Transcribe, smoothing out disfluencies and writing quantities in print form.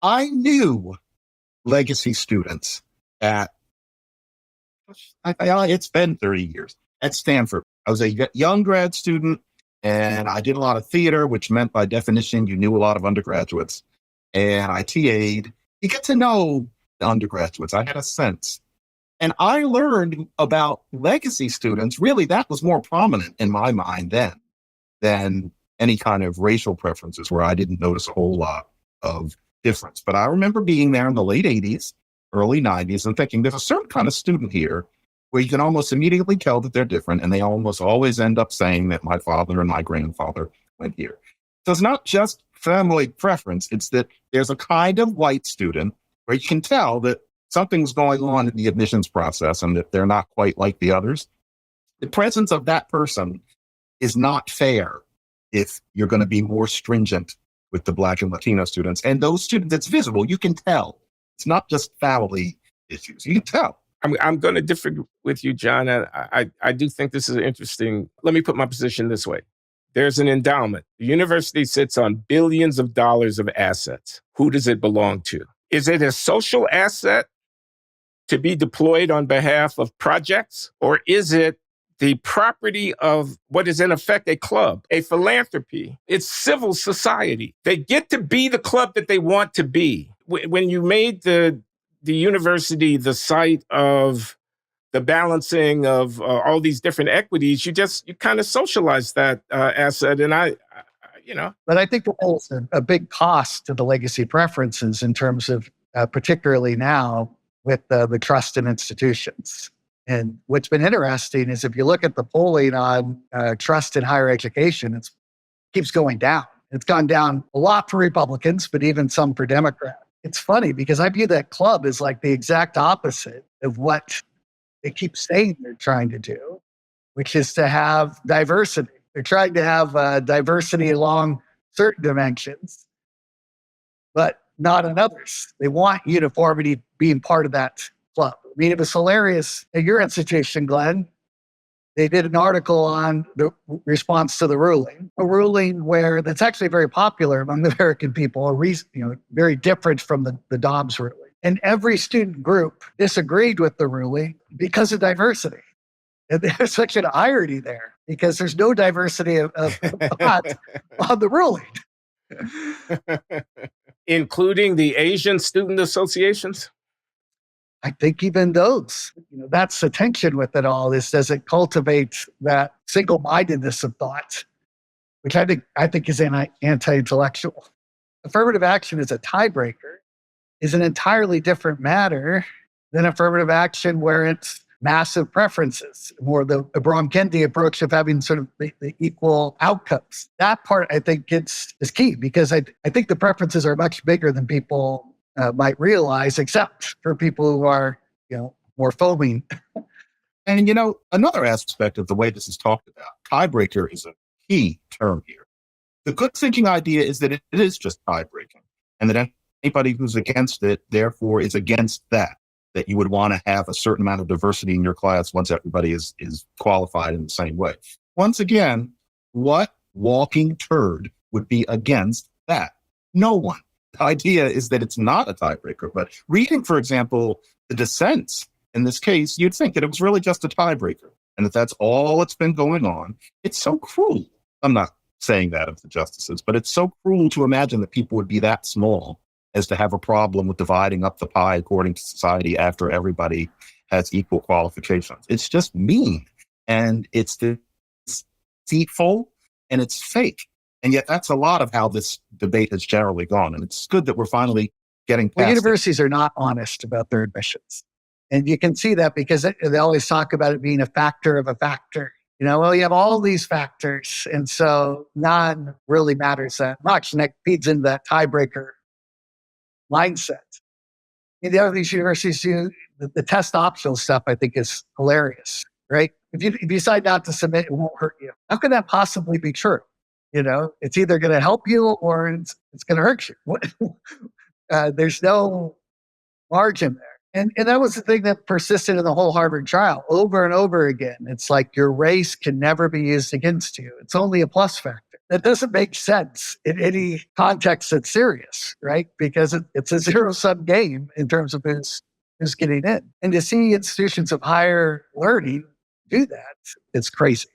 I knew legacy students at, it's been 30 years, at Stanford. I was a young grad student and I did a lot of theater, which meant by definition, you knew a lot of undergraduates. And I TA'd. You get to know the undergraduates. I had a sense. And I learned about legacy students. Really, that was more prominent in my mind then than any kind of racial preferences where I didn't notice a whole lot of difference. But I remember being there in the late 80s, early 90s and thinking there's a certain kind of student here where you can almost immediately tell that they're different. And they almost always end up saying that my father and my grandfather went here. So it's not just family preference. It's that there's a kind of white student where you can tell that something's going on in the admissions process and that they're not quite like the others. The presence of that person is not fair if you're going to be more stringent with the Black and Latino students. And those students, it's visible. You can tell. It's not just family issues. You can tell. I'm going to differ with you, John. I do think this is interesting. Let me put my position this way. There's an endowment. The university sits on billions of dollars of assets. Who does it belong to? Is it a social asset to be deployed on behalf of projects? Or is it the property of what is in effect a club, a philanthropy? It's civil society. They get to be the club that they want to be. When you made the university the site of the balancing of all these different equities, you kind of socialize that asset. And But I think there's a big cost to the legacy preferences in terms of, particularly now with the trust in institutions. And what's been interesting is if you look at the polling on trust in higher education, it keeps going down. It's gone down a lot for Republicans, but even some for Democrats. It's funny because I view that club as like the exact opposite of what they keep saying they're trying to do, which is to have diversity. They're trying to have diversity along certain dimensions, but not in others. They want uniformity being part of that club. I mean, it was hilarious at your institution, Glenn. They did an article on the response to the ruling, a ruling where that's actually very popular among the American people, very different from the Dobbs ruling. And every student group disagreed with the ruling because of diversity. And there's such an irony there because there's no diversity of thought on the ruling. Including the Asian student associations? I think even those, that's the tension with it all, is does it cultivate that single-mindedness of thought, which I think is anti-intellectual. Affirmative action as a tiebreaker is an entirely different matter than affirmative action where it's massive preferences, or the Abraham-Kennedy approach of having sort of the equal outcomes. That part, I think, is key because I think the preferences are much bigger than people might realize, except for people who are, more foaming. And, another aspect of the way this is talked about, tiebreaker is a key term here. The good thinking idea is that it is just tiebreaking and that anybody who's against it, therefore, is against that you would want to have a certain amount of diversity in your class once everybody is qualified in the same way. Once again, what walking turd would be against that? No one. The idea is that it's not a tiebreaker, but reading, for example, the dissents in this case, you'd think that it was really just a tiebreaker and that that's all that's been going on. It's so cruel. I'm not saying that of the justices, but it's so cruel to imagine that people would be that small as to have a problem with dividing up the pie according to society after everybody has equal qualifications. It's just mean, and it's deceitful, and it's fake. And yet that's a lot of how this debate has generally gone. And it's good that we're finally getting past universities are not honest about their admissions. And you can see that because they always talk about it being a factor of a factor. You have all these factors. And so none really matters that much. And that feeds into that tiebreaker mindset. The other these universities do, the test optional stuff, I think, is hilarious, right? If you decide not to submit, it won't hurt you. How could that possibly be true? It's either going to help you or it's going to hurt you. There's no margin there. And that was the thing that persisted in the whole Harvard trial over and over again. It's like your race can never be used against you. It's only a plus factor. that doesn't make sense in any context that's serious, right? Because it's a zero-sum game in terms of who's getting in. And to see institutions of higher learning do that, it's crazy.